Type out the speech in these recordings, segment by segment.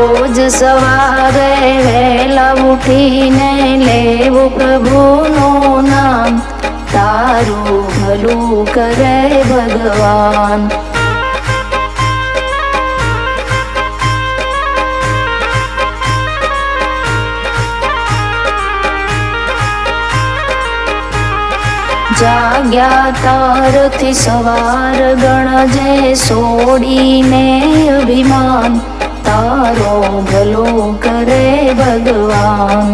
રોજ સવારે વહેલા ઉઠીને લેવું પ્રભુનું નામ, તારું ભલું કરે ભગવાન. જાગ્યા તારથી સવાર ગણજે છોડીને અભિમાન, તારો ભલો કરે ભગવાન.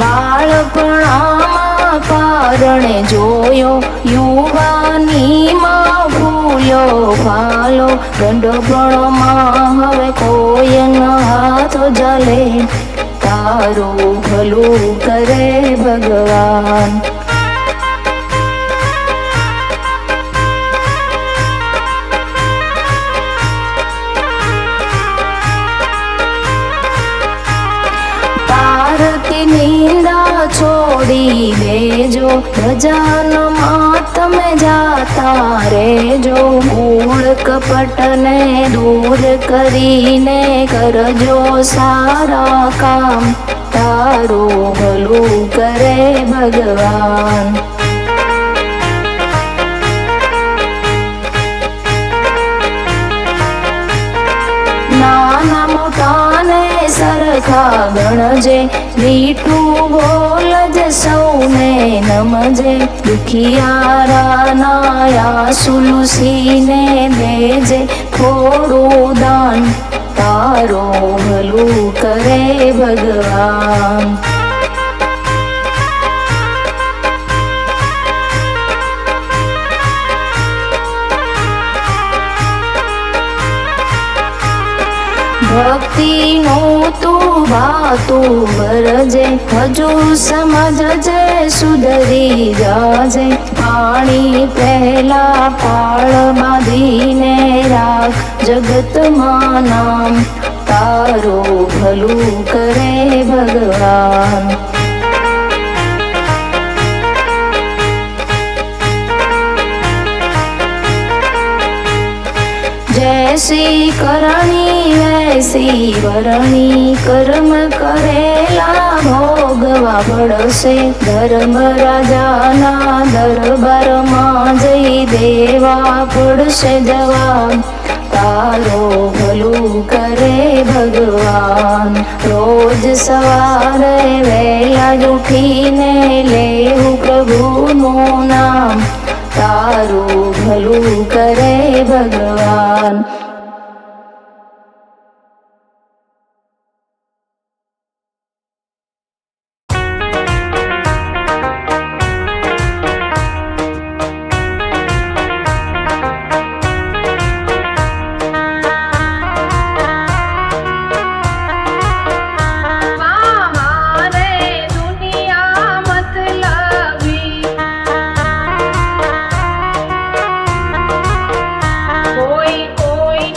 બાળપણામાં કારણે જોયો, યુવાનીમાં ભૂલ્યો ફાલો, ગંડપણમાં હવે કોઈ ન હાથ જલે, તારું ભલું કરે ભગવાન. તારકી નિંદા છોડી દેજો, ભજનમાં તમે જાતા રેજો, મૂળ કપટને દૂર કરીને કરજો સારા કામ, તારું ભલું કરે ભગવાન. નાના મોટાને સરખા ગણજે, મીઠું બોલજે સૌને નમજે, દુખિયારાના આંસુ લૂસીને દેજે થોડું દાન, તારું ભલું કરે ભગવાન. ભક્તિનું તું વાતું ભરજે, હજુ સમજજે સુધરી જાજે, પાણી પહેલા પાળ બાંધીને રાખ જગતમાં નામ, તારું ભલું કરે ભગવાન. જૈસી કરણી વૈસી વરણી, કર્મ કરેલા ભોગવા પડશે, ધર્મ રાજાના દરબારમાં જઈ દેવા પડશે જવાબ, તારો ભલું કરે ભગવાન. રોજ સવારે વહેલા ઉઠીને લેવું પ્રભુનું નામ, તારું ભલું કરે ભગવાન. કોઈ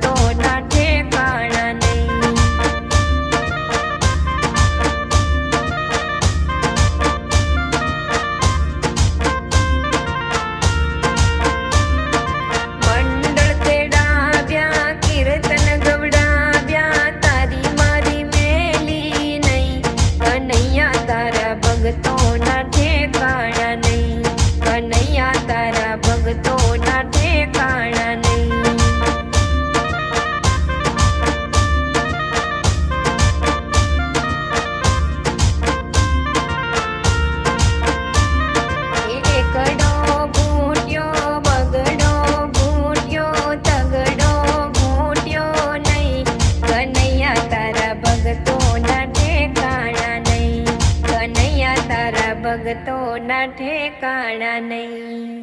ભગતોના ઠેકાણા નહીં. મંડળ તેડાવ્યા, કીર્તન ગવડાવ્યા, તારી મારી મેલી નહીં. કનૈયા તારા ભગતોના ઠેકાણા નહીં. કનૈયા તારા ભગતોના ઠેકાણા નહીં. એકડો ઘૂંટ્યો, બગડો ઘૂંટ્યો, તગડો ઘૂંટ્યો નહીં. કનૈયા તારા ભગતોના ઠેકાણા નહીં. કનૈયા તારા ભગતોના ઠેકાણા નહીં.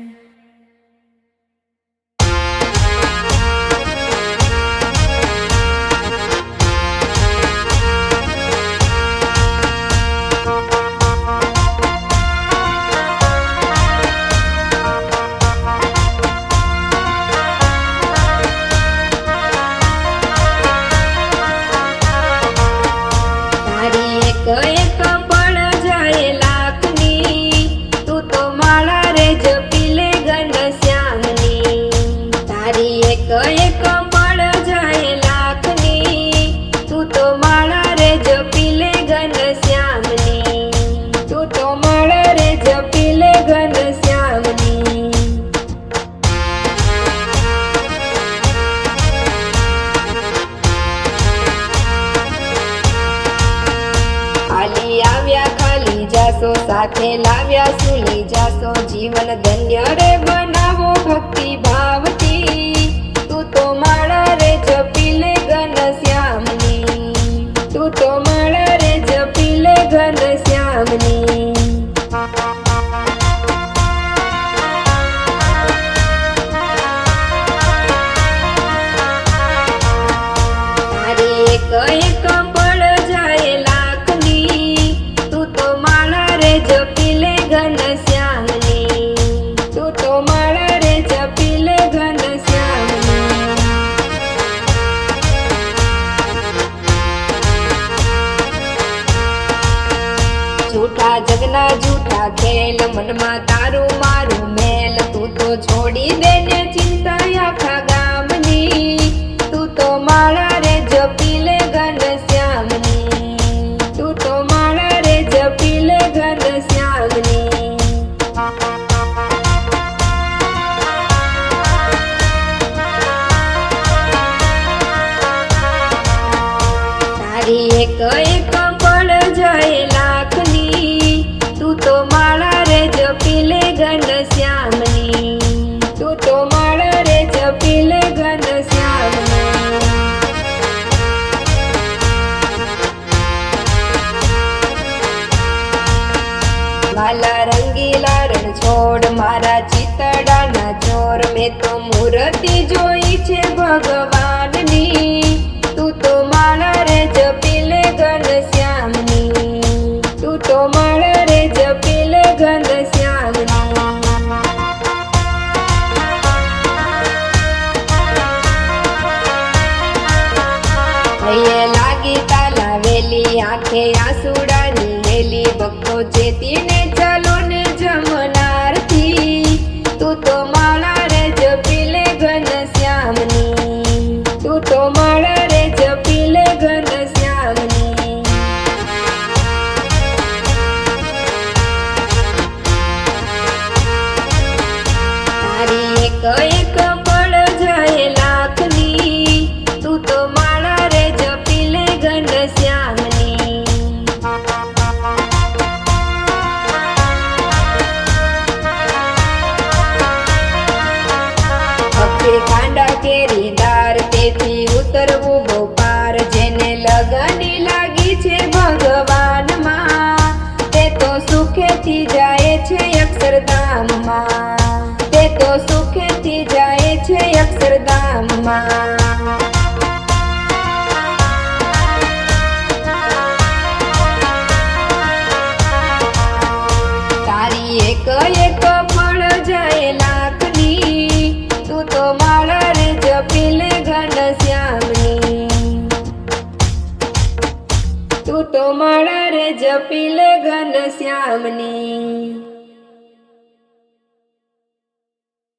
તારી એક એક પળ જાય લાખની, તું તો માળા રે જપી લે ઘનશ્યામની. તારી એક એક પળ જાય લાખની, તું તો માળા રે જપી લે ઘનશ્યામની. તું તો માળા રે જપી લે ઘનશ્યામની. ખાલી આવ્યા ખાલી જાશો, સાથે લાવ્યા સુલી જાશો. જીવન ધન્ય રે બનાવો ભક્તિ ભાવથી, તું તો માળા રે જપી લે ઘનશ્યામની. તું તો માળા રે જપી લે ઘનશ્યામની. તારી એક એક પળ જાય લાખની, તું તો માળા રે જપી લે ઘનશ્યામની. તું તો માળા રે જપી લે ઘનશ્યામની. જૂઠા જગના જૂઠા ખેલ, મનમાં તારું મારું મેલ. તું તો છોડી દે ને ચિંતા આખા ગામની. તું તો માળા રે જપી લે ઘનશ્યામની. તું તો માળા રે જપી લે ઘનશ્યામની. તારી એક એક પળ જાય લાખની, તું તો માળા રે જપી લે ઘનશ્યામની. તું તો માળા રે જપી લે ઘનશ્યામની. માલા રંગીલા રણ છોડ, મારા ચિતડાના ચોર. મેં તો મૂર્તિ જોઈ છે ભગવાનની. તું તો માળા રે જપી લે ઘનશ્યામની. તું તો માળા રે જપી લે ઘનશ્યામની. હૈયે લાગી તાલાવેલી, આંખે આંસુડાની હેલી. ભક્તો ચેતીને ચાલો ને જમનારથી, તું તો માળા રે જપી લે ઘનશ્યામની. તું તો માળા રે જપી લે ઘનશ્યામની. તારી એક એક પળ જાય લાખની, તું તો માળા રે જપી લે ઘનશ્યામની. ભક્તિ કાંડા કેરીદાર, તેથી ઉતરવું બહુ પાર. જેને લગની લાગી છે ભગવાનમાં, તે તો સુખેથી જાય છે અક્ષરધામમાં. તે તો સુખેથી જાય છે અક્ષરધામમાં. તારી એક એક પળ જાય લાખની, તું તો માળા રે જપી લે ઘનશ્યામની. તું તો માળા રે જપી લે ઘનશ્યામની.